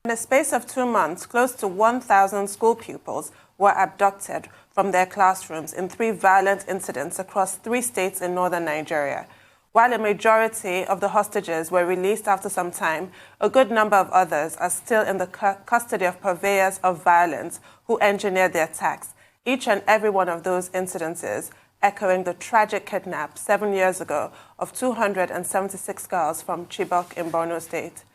In the space of 2 months, close to 1,000 school pupils were abducted from their classrooms in 3 violent incidents across 3 states in northern Nigeria. While a majority of the hostages were released after some time, a good number of others are still in the custody of purveyors of violence who engineered the attacks, each and every one of those incidences echoing the tragic kidnap 7 years ago of 276 girls from Chibok in Borno State.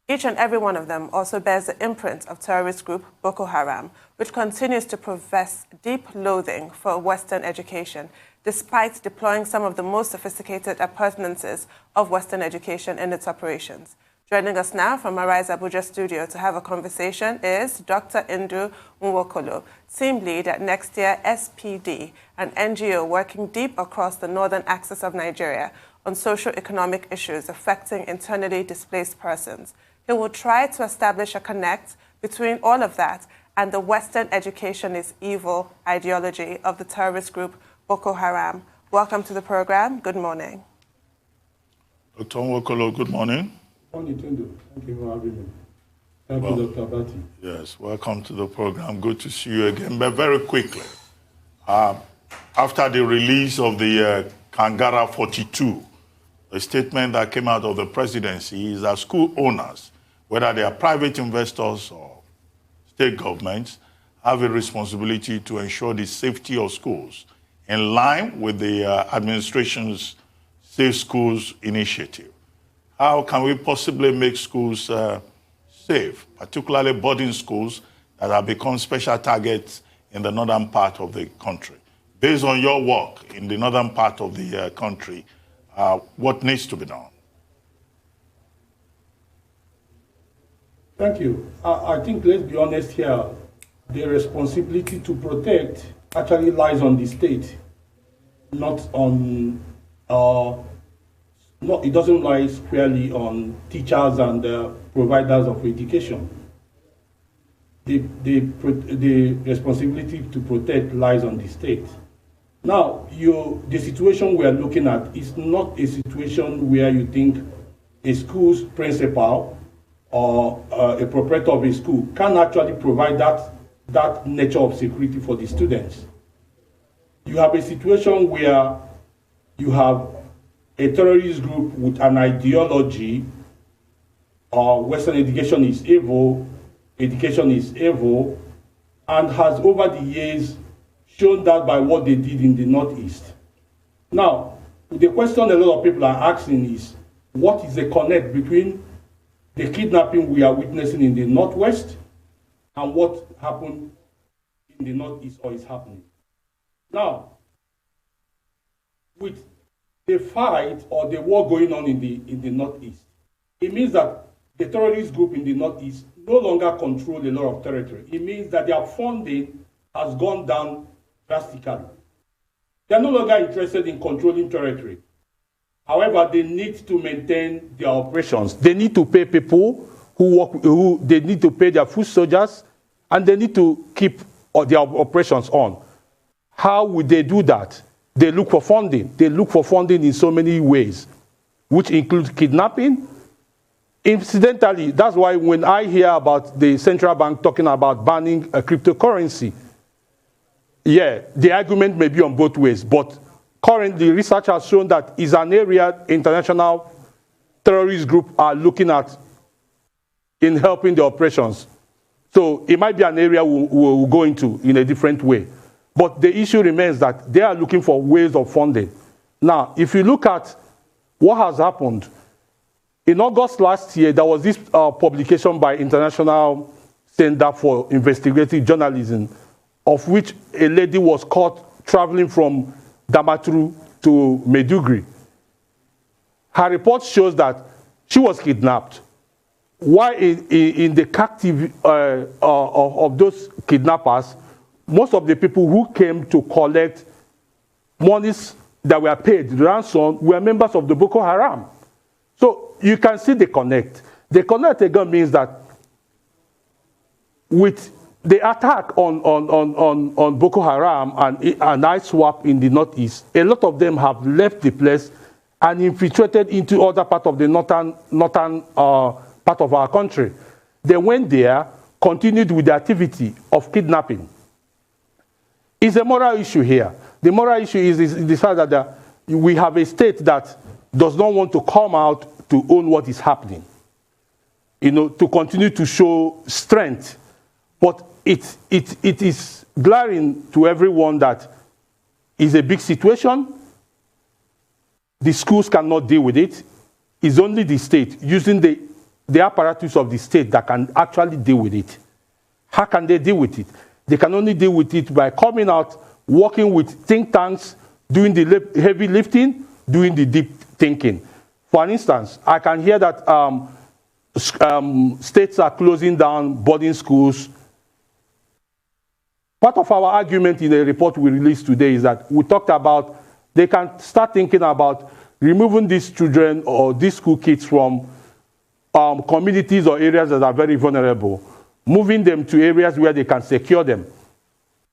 Each and every one of them also bears the imprint of terrorist group Boko Haram, which continues to profess deep loathing for Western education, despite deploying some of the most sophisticated appurtenances of Western education in its operations. Joining us now from Arise Abuja studio to have a conversation is Dr. Ndu Nwokolo, team lead at Nextier SPD, an NGO working deep across the northern axis of Nigeria on socio-economic issues affecting internally displaced persons. He will try to establish a connect between all of that and the Western education is evil ideology of the terrorist group Boko Haram. Welcome to the program. Good morning. Dr. Nwokolo, good morning. Morning, Tundu. Thank you for having me. Thank you, Dr. Abati. Yes, welcome to the program. Good to see you again. But very quickly, after the release of the Kangara 42, a statement that came out of the presidency is that school owners, whether they are private investors or state governments, have a responsibility to ensure the safety of schools in line with the administration's Safe Schools initiative. How can we possibly make schools safe, particularly boarding schools that have become special targets in the northern part of the country? Based on your work in the northern part of the country, what needs to be done? Thank you. I think, let's be honest here, the responsibility to protect actually lies on the state, not on, it doesn't lie squarely on teachers and providers of education. The responsibility to protect lies on the state. Now, the situation we are looking at is not a situation where you think a school's principal or a proprietor of a school can actually provide that nature of security for the students. You have a situation where you have a terrorist group with an ideology, Western education is evil, and has over the years shown that by what they did in the Northeast. Now, the question a lot of people are asking is, what is the connect between the kidnapping we are witnessing in the Northwest and what happened in the Northeast or is happening? Now, with the fight or the war going on in the Northeast, it means that the terrorist group in the Northeast no longer control a lot of territory. It means that their funding has gone down drastically. They are no longer interested in controlling territory. However, they need to maintain their operations. They need to pay people they need to pay their foot soldiers, and they need to keep their operations on. How would they do that? They look for funding. They look for funding in so many ways, which includes kidnapping. Incidentally, that's why when I hear about the central bank talking about banning a cryptocurrency, yeah, the argument may be on both ways, but currently research has shown that is an area international terrorist groups are looking at in helping the operations. So it might be an area we'll go into in a different way. But the issue remains that they are looking for ways of funding. Now, if you look at what has happened, in August last year, there was this publication by International Center for Investigative Journalism, of which a lady was caught traveling from Damaturu to Maiduguri. Her report shows that she was kidnapped. While in the captive of those kidnappers, most of the people who came to collect monies that were paid, ransom, were members of the Boko Haram. So you can see the connect. The connect again means that with the attack on Boko Haram and ISWAP in the Northeast, a lot of them have left the place and infiltrated into other parts of the northern part of our country. They went there, continued with the activity of kidnapping. It's a moral issue here. The moral issue is the fact that we have a state that does not want to come out to own what is happening, to continue to show strength. But it is glaring to everyone that it's a big situation. The schools cannot deal with it. It's only the state, using the apparatus of the state, that can actually deal with it. How can they deal with it? They can only deal with it by coming out, working with think tanks, doing the heavy lifting, doing the deep thinking. For instance, I can hear that states are closing down boarding schools. Part of our argument in the report we released today is that we talked about they can start thinking about removing these children or these school kids from communities or areas that are very vulnerable, moving them to areas where they can secure them.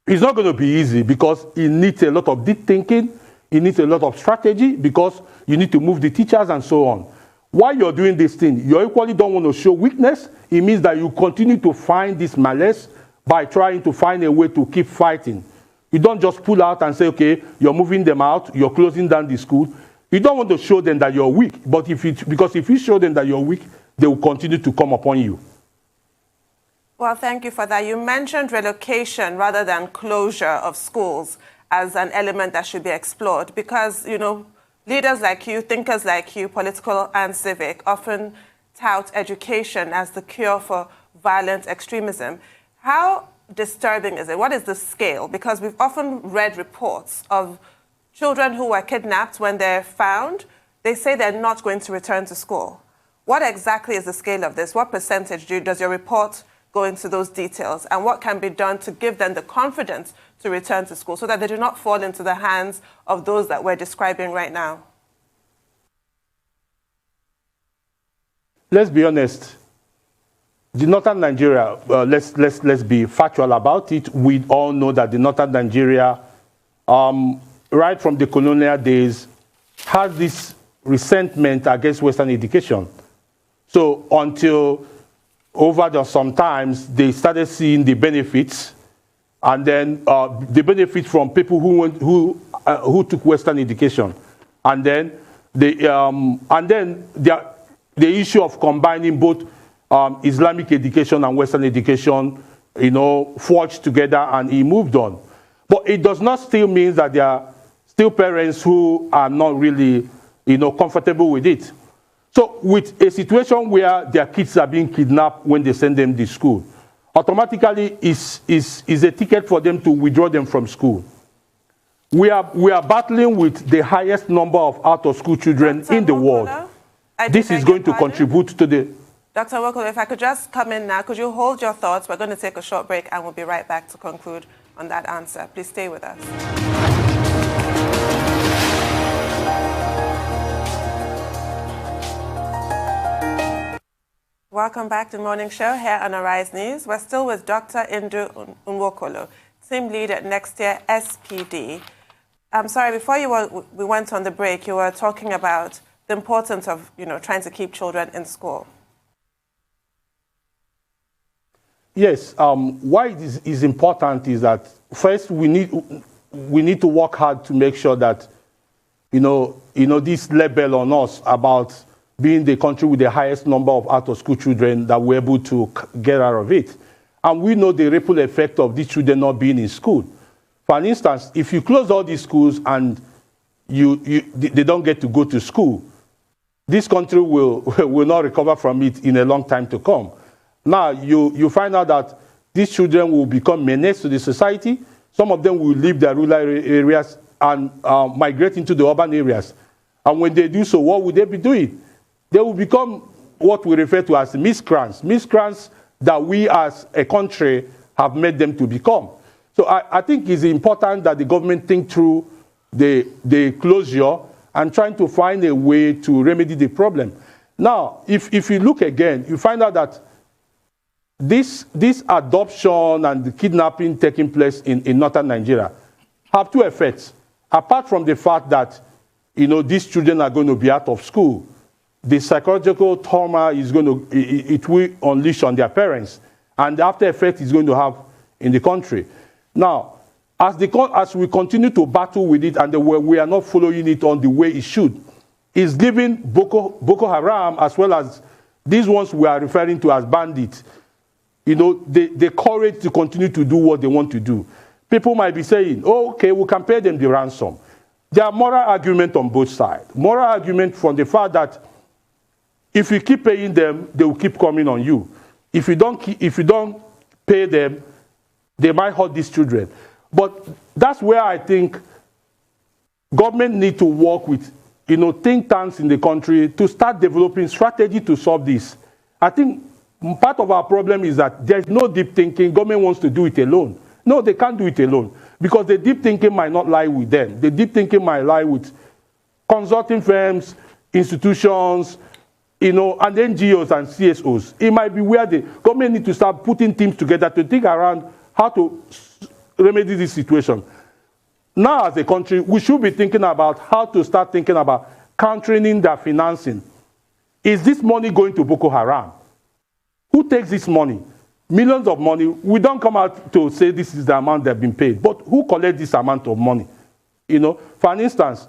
It's not going to be easy because it needs a lot of deep thinking, it needs a lot of strategy because you need to move the teachers and so on. While you're doing this thing, you equally don't want to show weakness. It means that you continue to find this malice by trying to find a way to keep fighting. You don't just pull out and say, okay, you're moving them out, you're closing down the school. You don't want to show them that you're weak, but because if you show them that you're weak, they will continue to come upon you. Well, thank you for that. You mentioned relocation rather than closure of schools as an element that should be explored because, leaders like you, thinkers like you, political and civic, often tout education as the cure for violent extremism. How disturbing is it? What is the scale? Because we've often read reports of children who were kidnapped. When they're found, they say they're not going to return to school. What exactly is the scale of this? What percentage does your report go into those details? And what can be done to give them the confidence to return to school so that they do not fall into the hands of those that we're describing right now? Let's be honest. The northern Nigeria, let's be factual about it. We all know that the northern Nigeria, right from the colonial days, has this resentment against Western education. So until over sometimes they started seeing the benefits, and then the benefits from people who took Western education, and then the issue of combining both Islamic education and Western education, forged together, and he moved on. But it does not still mean that there are still parents who are not really, comfortable with it. So with a situation where their kids are being kidnapped when they send them to school, automatically is a ticket for them to withdraw them from school. We are battling with the highest number of out-of-school children in the world. This is going to contribute to the... Dr. Nwokolo, if I could just come in now, could you hold your thoughts? We're going to take a short break and we'll be right back to conclude on that answer. Please stay with us. Welcome back to the Morning Show here on Arise News. We're still with Dr. Ndu Nwokolo, team lead at Nextier SPD. I'm sorry, before we went on the break, you were talking about the importance of, trying to keep children in school. Yes, why it is important is that first we need to work hard to make sure that, this label on us about being the country with the highest number of out-of-school children, that we're able to get out of it. And we know the ripple effect of these children not being in school. For instance, if you close all these schools and they don't get to go to school, this country will not recover from it in a long time to come. Now, you find out that these children will become menace to the society. Some of them will leave their rural areas and migrate into the urban areas. And when they do so, what would they be doing? They will become what we refer to as miscreants that we as a country have made them to become. So I think it's important that the government think through the closure and trying to find a way to remedy the problem. Now, if you look again, you find out that this adoption and the kidnapping taking place in northern Nigeria have two effects. Apart from the fact that, these children are going to be out of school, the psychological trauma is going to, it will unleash on their parents, and the after effect is going to have in the country. Now, as we continue to battle with it and we are not following it on the way it should, it's giving Boko Haram, as well as these ones we are referring to as bandits, you know, the courage to continue to do what they want to do. People might be saying, oh, okay, we can pay them the ransom. There are moral arguments on both sides. Moral argument from the fact that if you keep paying them, they will keep coming on you. If you don't pay them, they might hurt these children. But that's where I think government need to work with, you know, think tanks in the country to start developing strategy to solve this. I think part of our problem is that there's no deep thinking. Government wants to do it alone. No, they can't do it alone because the deep thinking might not lie with them. The deep thinking might lie with consulting firms, institutions, you know, and NGOs and CSOs. It might be where the government need to start putting teams together to think around how to remedy this situation. Now, as a country, we should be thinking about how to start thinking about countering their financing. Is this money going to Boko Haram? Who takes this money? Millions of money. We don't come out to say this is the amount they've been paid, but who collects this amount of money? You know, for instance,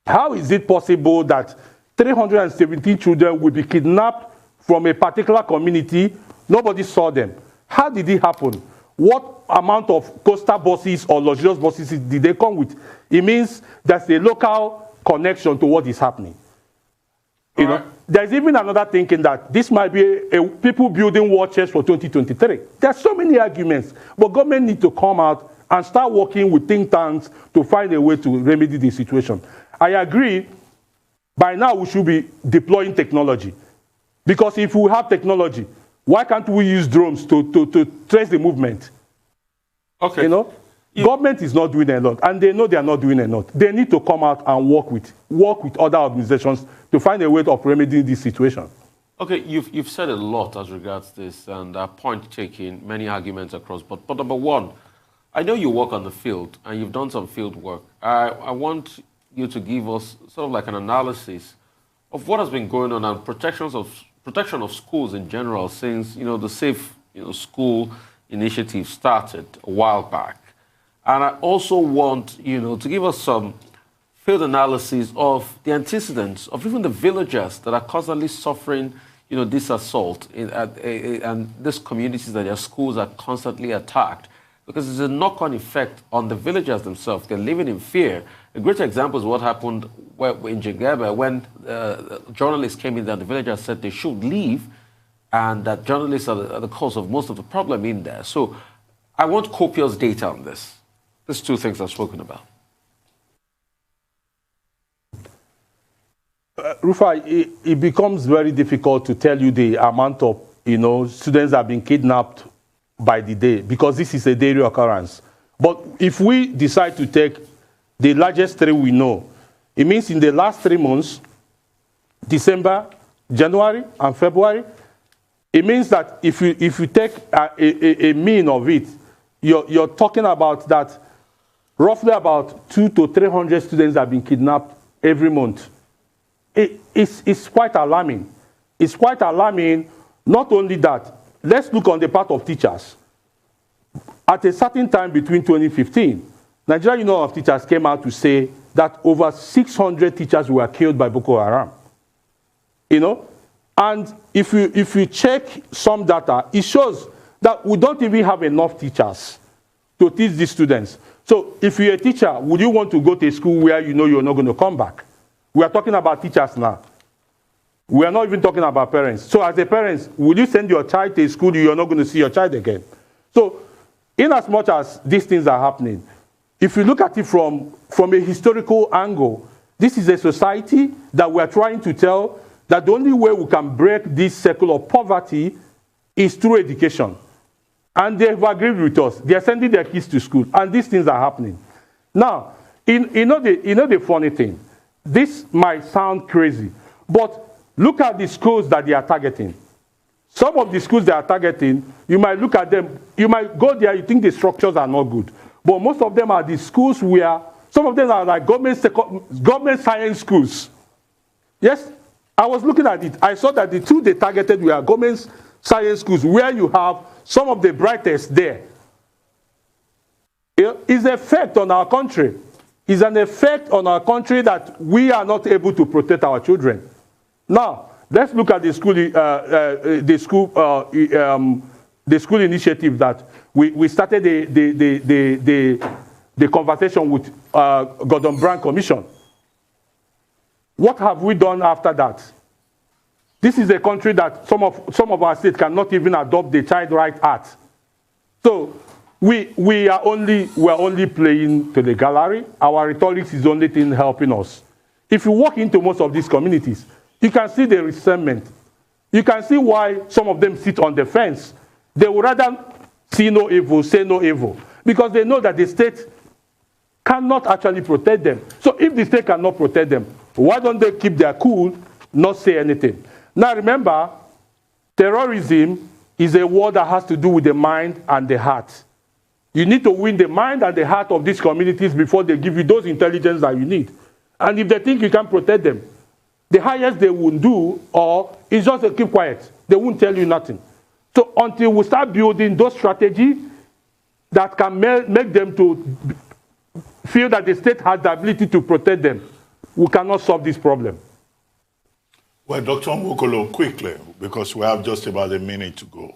how is it possible that 317 children will be kidnapped from a particular community? Nobody saw them. How did it happen? What amount of coastal buses or luxurious buses did they come with? It means there's a local connection to what is happening. You know, there's even another thinking that this might be people building war chests for 2023. There's so many arguments, but government need to come out and start working with think tanks to find a way to remedy the situation. I agree. By now, we should be deploying technology. Because if we have technology, why can't we use drones to trace the movement? Okay. You know, government is not doing a lot, and they know they are not doing a lot. They need to come out and work with other organizations to find a way of remedying this situation. Okay, you've said a lot as regards this, and point taking, many arguments across. But number one, I know you work on the field, and you've done some field work. I want you to give us sort of like an analysis of what has been going on and protection of schools in general since, you know, the Safe, you know, School initiative started a while back. And I also want, you know, to give us some field analysis of the antecedents of even the villagers that are constantly suffering, you know, this assault and these communities that their schools are constantly attacked. Because there's a knock-on effect on the villagers themselves. They're living in fear. A great example is what happened in Jigaba when journalists came in there. The villagers said they should leave, and that journalists are the cause of most of the problem in there. So I want copious data on this. These two things I've spoken about. Rufai, it becomes very difficult to tell you the amount of, you know, students that have been kidnapped by the day, because this is a daily occurrence. But if we decide to take the largest three we know, it means in the last 3 months, December, January, and February, it means that if you take a mean of it, you're talking about that roughly about 200 to 300 students have been kidnapped every month. It's quite alarming. It's quite alarming. Not only that, let's look on the part of teachers. At a certain time between 2015, Nigeria Union of Teachers came out to say that over 600 teachers were killed by Boko Haram. You know? And if you check some data, it shows that we don't even have enough teachers to teach these students. So if you're a teacher, would you want to go to a school where you know you're not going to come back? We are talking about teachers now. We are not even talking about parents. So as a parent, will you send your child to a school you're not going to see your child again? So in as much as these things are happening, if you look at it from a historical angle, this is a society that we are trying to tell that the only way we can break this cycle of poverty is through education. And they've agreed with us. They are sending their kids to school, and these things are happening. Now, you know the funny thing? This might sound crazy, but look at the schools that they are targeting. Some of the schools they are targeting, you might look at them, you might go there, you think the structures are not good. But most of them are the schools where, some of them are like government science schools. Yes? I was looking at it. I saw that the two they targeted were government science schools, where you have some of the brightest there. It's an effect on our country. It's an effect on our country that we are not able to protect our children. Now, let's look at the school initiative that we started the conversation with Gordon Brown Commission. What have we done after that? This is a country that some of our states cannot even adopt the Child Rights Act. So we are only playing to the gallery. Our rhetoric is the only thing helping us. If you walk into most of these communities, you can see the resentment. You can see why some of them sit on the fence. They would rather see no evil, say no evil, because they know that the state cannot actually protect them. So if the state cannot protect them, why don't they keep their cool, not say anything? Now remember, terrorism is a war that has to do with the mind and the heart. You need to win the mind and the heart of these communities before they give you those intelligence that you need. And if they think you can protect them, the highest they will do is just to keep quiet. They won't tell you nothing. So until we start building those strategies that can make them to feel that the state has the ability to protect them, we cannot solve this problem. Well, Dr. Nwokolo, quickly, because we have just about a minute to go.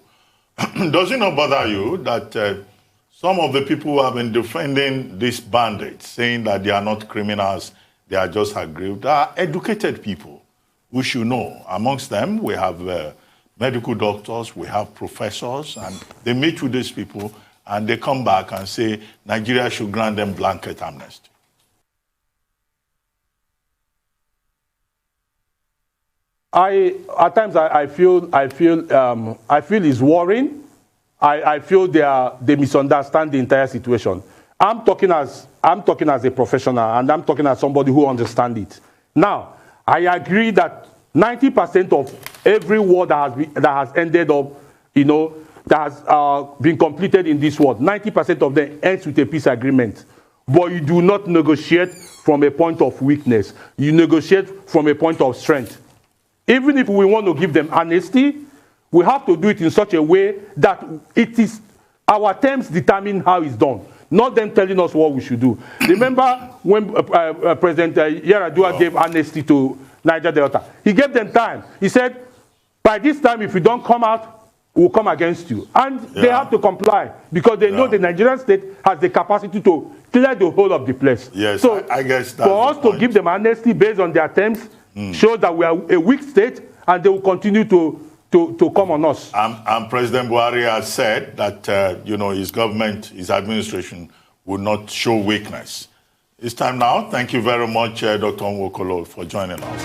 Does it not bother you that some of the people who have been defending these bandits, saying that they are not criminals, they are just aggrieved, are educated people who should know? Amongst them, we have medical doctors, we have professors, and they meet with these people, and they come back and say Nigeria should grant them blanket amnesty. At times I feel it's worrying. I feel they misunderstand the entire situation. I'm talking as a professional, and I'm talking as somebody who understands it. Now, I agree that 90% of every war that has ended up, that has been completed in this world, 90% of them ends with a peace agreement. But you do not negotiate from a point of weakness. You negotiate from a point of strength. Even if we want to give them amnesty, we have to do it in such a way that it is our terms determine how it's done, not them telling us what we should do. Remember when President Yar'Adua gave amnesty to Niger Delta? He gave them time. He said, by this time, if you don't come out, we'll come against you. And they have to comply because they know the Nigerian state has the capacity to clear the whole of the place. Yes, so I guess that's for us to give them amnesty based on their terms shows that we are a weak state and they will continue to come on us. And President Buhari has said that, his government, his administration will not show weakness. It's time now. Thank you very much, Dr. Nwokolo, for joining us.